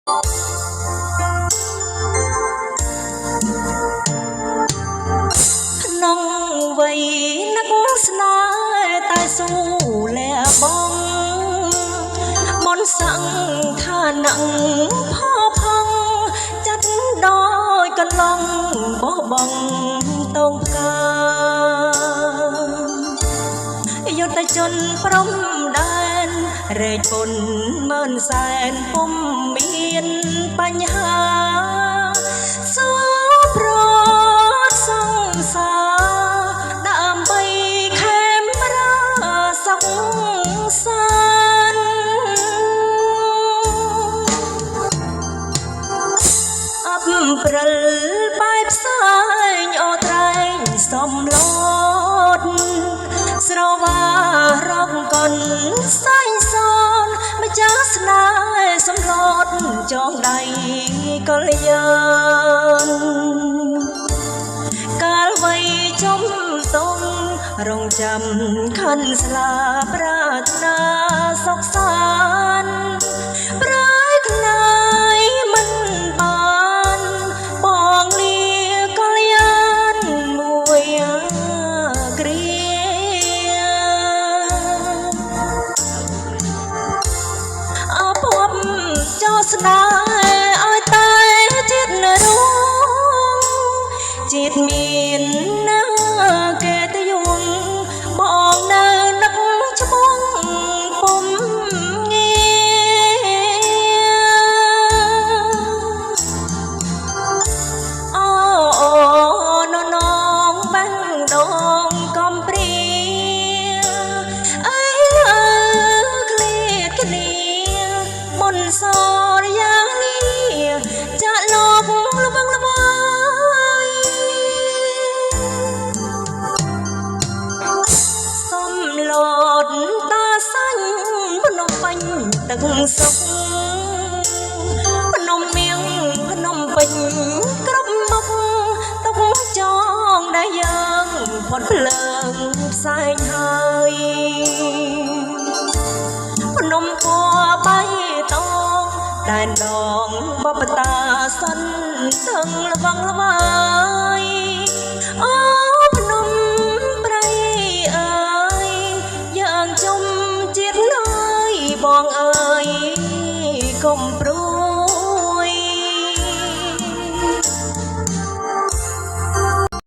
ក្នុងវ័យនឹកស្នេហ៍តែស៊ូលះបង់មនសង្ឃានឹងផោផង់ចាត់ដោយកន្លងបោះបង់តងផ្កាយុទ្ធជនព្រំដែនរែកពុនម៉ឺនសែនពុំមានបញ្ហាសូប្រសង្សារដើម្បីខេមរាសុខសានអបព្រិលបែបផ្សែងអូត្រែងសំឡតស្រវារកកុនសែងសនម្ចាស់ស្នេហ៍សំឡតចងដៃកលយានកាលវ័យចំទុំរងចាំខិនស្លាប្រាថ្នាសុខសាន្តប្រែក្លាយមិនបានបងលាកលយានមួយគ្រាអភពចោស្នេហ៍ឲ្យតែចិត្តនរងចិត្តមានណាគេទៅយងបងនៅនឹកច្បងពុំងាអូននងបាំងដងកំព្រាអើឃ្លាតគ្នាមុនសរយ៉ាងនេះចាក់លបល្វឹងល្វើយសំឡតតាសាញ់ភ្នំពេញទឹកសុខភ្នំមៀងភ្នំពេញគ្រប់មុខទុកចងដែលយើងផុតភ្លើងផ្សែងហើយភ្នំពណ៌បៃតងដែនដងបបតាសិនសឹងល្វឹងល្វើយអូភ្នំព្រៃអើយយើងជុំជាតិឡើយបងអើយកុំព្រួ